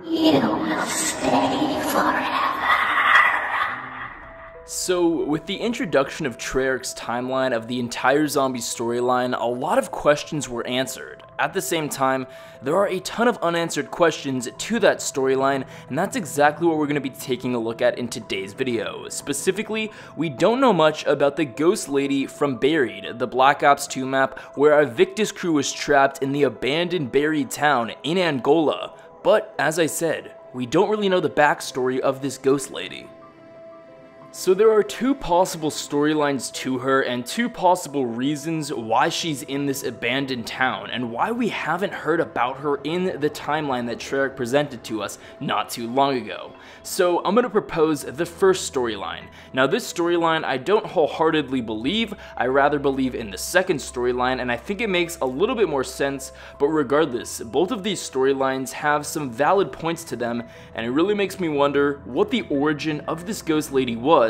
You will stay forever. So, with the introduction of Treyarch's timeline of the entire zombie storyline, a lot of questions were answered. At the same time, there are a ton of unanswered questions to that storyline, and that's exactly what we're going to be taking a look at in today's video. Specifically, we don't know much about the Ghost Lady from Buried, the Black Ops 2 map where our Victus crew was trapped in the abandoned buried town in Angola. But, as I said, we don't really know the backstory of this Ghost Lady. So there are two possible storylines to her and two possible reasons why she's in this abandoned town and why we haven't heard about her in the timeline that Treyarch presented to us not too long ago. So I'm going to propose the first storyline. Now this storyline I don't wholeheartedly believe, I rather believe in the second storyline, and I think it makes a little bit more sense, but regardless, both of these storylines have some valid points to them, and it really makes me wonder what the origin of this Ghost Lady was,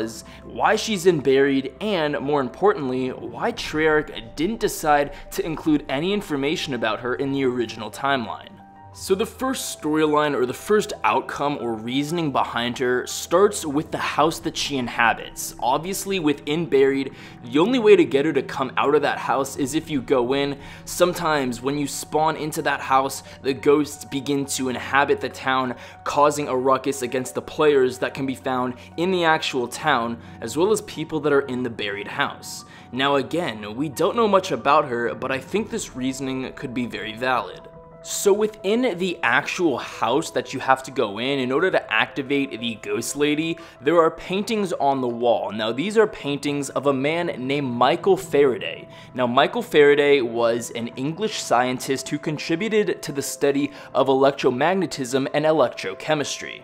why she's in Buried, and more importantly, why Treyarch didn't decide to include any information about her in the original timeline. So the first storyline, or the first outcome or reasoning behind her, starts with the house that she inhabits. Obviously within Buried, the only way to get her to come out of that house is if you go in. Sometimes when you spawn into that house, the ghosts begin to inhabit the town, causing a ruckus against the players that can be found in the actual town, as well as people that are in the Buried house. Now again, we don't know much about her, but I think this reasoning could be very valid. So within the actual house that you have to go in order to activate the Ghost Lady, there are paintings on the wall. Now these are paintings of a man named Michael Faraday. Now Michael Faraday was an English scientist who contributed to the study of electromagnetism and electrochemistry.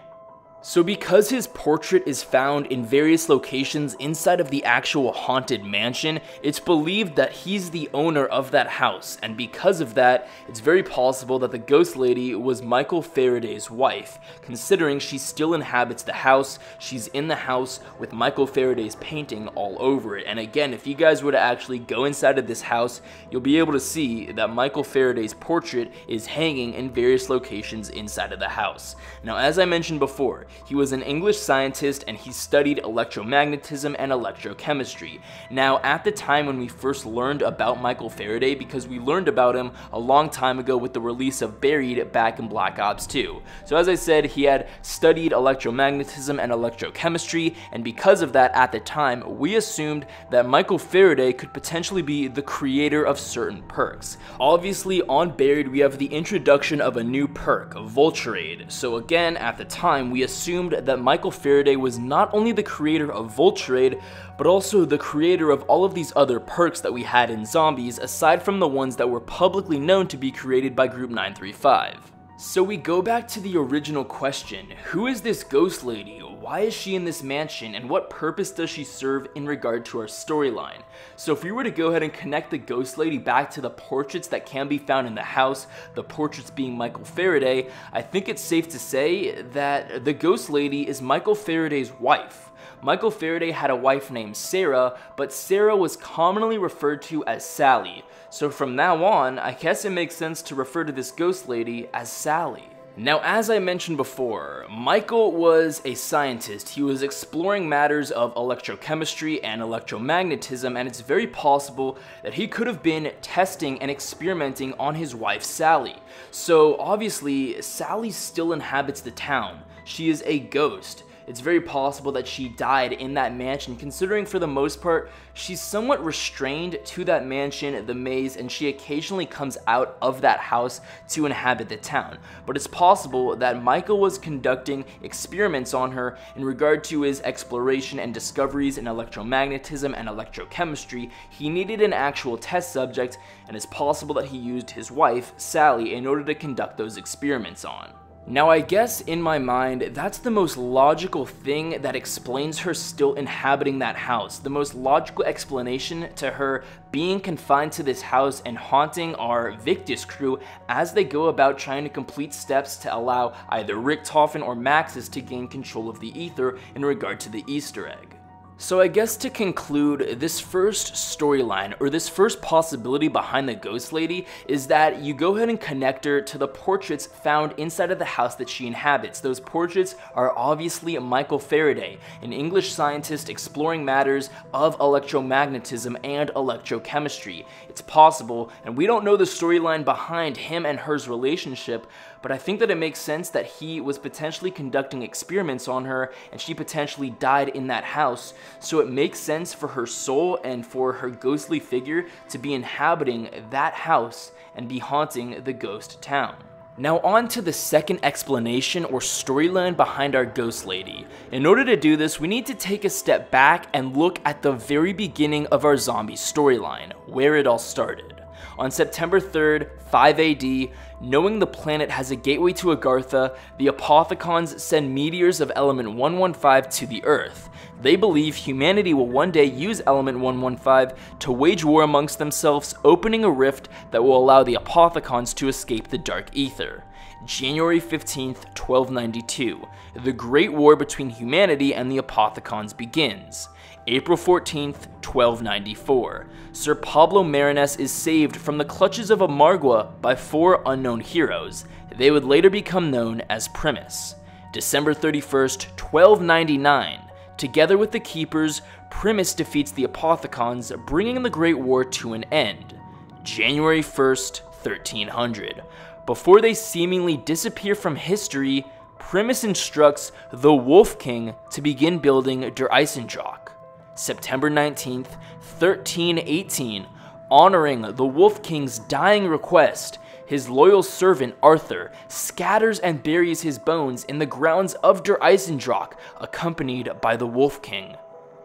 So because his portrait is found in various locations inside of the actual haunted mansion, it's believed that he's the owner of that house, and because of that, it's very possible that the Ghost Lady was Michael Faraday's wife. Considering she still inhabits the house, she's in the house with Michael Faraday's painting all over it. And again, if you guys were to actually go inside of this house, you'll be able to see that Michael Faraday's portrait is hanging in various locations inside of the house. Now, as I mentioned before, he was an English scientist and he studied electromagnetism and electrochemistry. Now, at the time when we first learned about Michael Faraday, because we learned about him a long time ago with the release of Buried back in Black Ops 2. So as I said, he had studied electromagnetism and electrochemistry, and because of that, at the time, we assumed that Michael Faraday could potentially be the creator of certain perks. Obviously, on Buried, we have the introduction of a new perk, Vulturade. So again, at the time, we assumed that Michael Faraday was not only the creator of Vulturade, but also the creator of all of these other perks that we had in zombies, aside from the ones that were publicly known to be created by Group 935. So we go back to the original question, who is this Ghost Lady? Why is she in this mansion, and what purpose does she serve in regard to our storyline? So if we were to go ahead and connect the Ghost Lady back to the portraits that can be found in the house, the portraits being Michael Faraday, I think it's safe to say that the Ghost Lady is Michael Faraday's wife. Michael Faraday had a wife named Sarah, but Sarah was commonly referred to as Sally. So from now on, I guess it makes sense to refer to this Ghost Lady as Sally. Now, as I mentioned before, Michael was a scientist. He was exploring matters of electrochemistry and electromagnetism, and it's very possible that he could have been testing and experimenting on his wife, Sally. So obviously, Sally still inhabits the town. She is a ghost. It's very possible that she died in that mansion, considering for the most part, she's somewhat restrained to that mansion, the maze, and she occasionally comes out of that house to inhabit the town. But it's possible that Michael was conducting experiments on her in regard to his exploration and discoveries in electromagnetism and electrochemistry. He needed an actual test subject, and it's possible that he used his wife, Sally, in order to conduct those experiments on. Now, I guess in my mind, that's the most logical thing that explains her still inhabiting that house. The most logical explanation to her being confined to this house and haunting our Victus crew as they go about trying to complete steps to allow either Richtofen or Maxis to gain control of the ether in regard to the Easter egg. So I guess to conclude, this first storyline, or this first possibility behind the Ghost Lady, is that you go ahead and connect her to the portraits found inside of the house that she inhabits. Those portraits are obviously Michael Faraday, an English scientist exploring matters of electromagnetism and electrochemistry. It's possible, and we don't know the storyline behind him and her's relationship, but I think that it makes sense that he was potentially conducting experiments on her and she potentially died in that house, so it makes sense for her soul and for her ghostly figure to be inhabiting that house and be haunting the ghost town. Now on to the second explanation or storyline behind our Ghost Lady. In order to do this, we need to take a step back and look at the very beginning of our zombie storyline, where it all started. On September 3rd, 5 AD, knowing the planet has a gateway to Agartha, the Apothicons send meteors of element 115 to the Earth. They believe humanity will one day use element 115 to wage war amongst themselves, opening a rift that will allow the Apothicons to escape the Dark Ether. January 15th, 1292, the Great War between humanity and the Apothicons begins. April 14th, 1294, Sir Pablo Marinés is saved from the clutches of Amargua by 4 unknown heroes. They would later become known as Primus. December 31st, 1299, together with the Keepers, Primus defeats the Apothicons, bringing the Great War to an end. January 1st, 1300, before they seemingly disappear from history, Primus instructs the Wolf King to begin building Der Eisendrache. September 19th, 1318, honoring the Wolf King's dying request, his loyal servant Arthur scatters and buries his bones in the grounds of Der Eisendrache, accompanied by the Wolf King.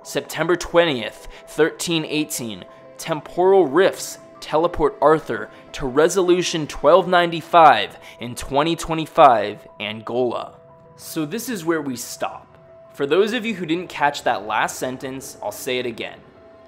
September 20th, 1318, temporal rifts teleport Arthur to Resolution 1295 in 2025 Angola. So this is where we stop. For those of you who didn't catch that last sentence, I'll say it again.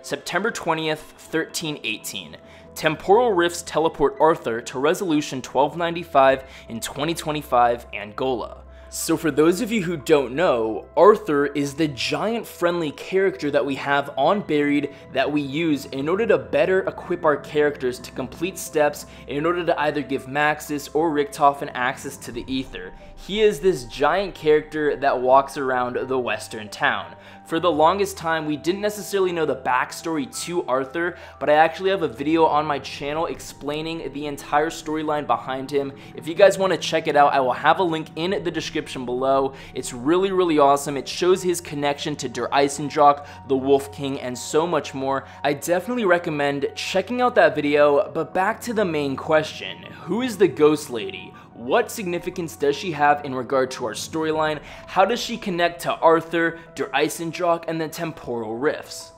September 20th, 1318. Temporal rifts teleport Arthur to Resolution 1295 in 2025 Angola. So for those of you who don't know, Arthur is the giant friendly character that we have on Buried that we use in order to better equip our characters to complete steps in order to either give Maxis or Richtofen access to the Ether. He is this giant character that walks around the western town. For the longest time, we didn't necessarily know the backstory to Arthur, but I actually have a video on my channel explaining the entire storyline behind him. If you guys want to check it out, I will have a link in the description below. It's really awesome. It shows his connection to Der Eisendrache, the Wolf King, and so much more. I definitely recommend checking out that video, but back to the main question. Who is the Ghost Lady? What significance does she have in regard to our storyline? How does she connect to Arthur, Der Eisendrache, and the temporal rifts?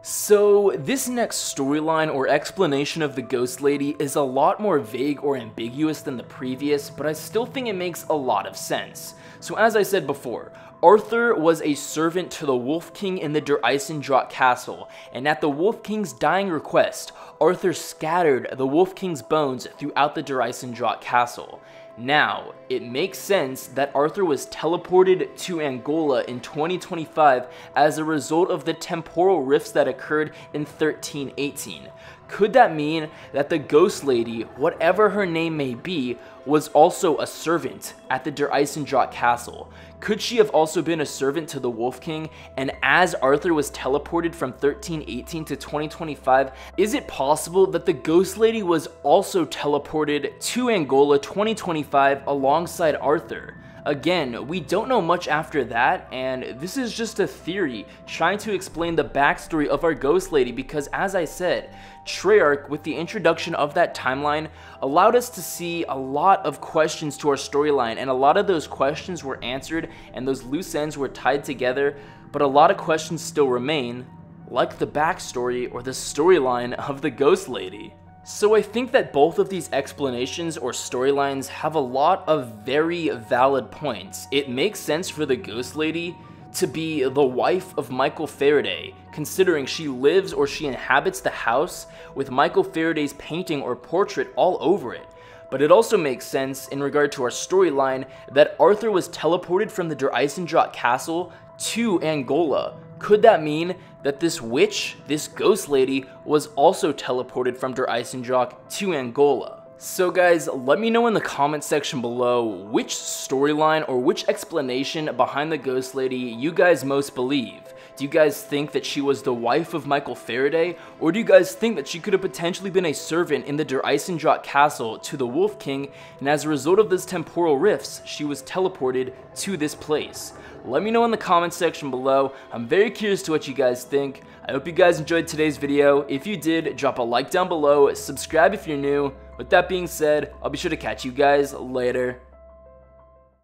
So this next storyline or explanation of the Ghost Lady is a lot more vague or ambiguous than the previous, but I still think it makes a lot of sense. So as I said before, Arthur was a servant to the Wolf King in the Der Eisendrache castle, and at the Wolf King's dying request, Arthur scattered the Wolf King's bones throughout the Der Eisendrache castle. Now, it makes sense that Arthur was teleported to Angola in 2025 as a result of the temporal rifts that occurred in 1318. Could that mean that the Ghost Lady, whatever her name may be, was also a servant at the Der Eisendrache castle? Could she have also been a servant to the Wolf King, and as Arthur was teleported from 1318 to 2025, is it possible that the Ghost Lady was also teleported to Angola 2025 alongside Arthur? Again, we don't know much after that, and this is just a theory trying to explain the backstory of our Ghost Lady because, as I said, Treyarch, with the introduction of that timeline, allowed us to see a lot of questions to our storyline, and a lot of those questions were answered and those loose ends were tied together, but a lot of questions still remain, like the backstory or the storyline of the Ghost Lady. So I think that both of these explanations or storylines have a lot of very valid points. It makes sense for the Ghost Lady to be the wife of Michael Faraday, considering she lives or she inhabits the house with Michael Faraday's painting or portrait all over it. But it also makes sense in regard to our storyline that Arthur was teleported from the Der Eisendrache castle to Angola Could that mean that this witch, this ghost lady, was also teleported from Der Eisendrache to Angola? So guys, let me know in the comment section below which storyline or which explanation behind the ghost lady you guys most believe. Do you guys think that she was the wife of Michael Faraday, or do you guys think that she could have potentially been a servant in the Der Eisendrache castle to the Wolf King, and as a result of this temporal rifts, she was teleported to this place? Let me know in the comment section below. I'm very curious to what you guys think. I hope you guys enjoyed today's video. If you did, drop a like down below, subscribe if you're new. With that being said, I'll be sure to catch you guys later.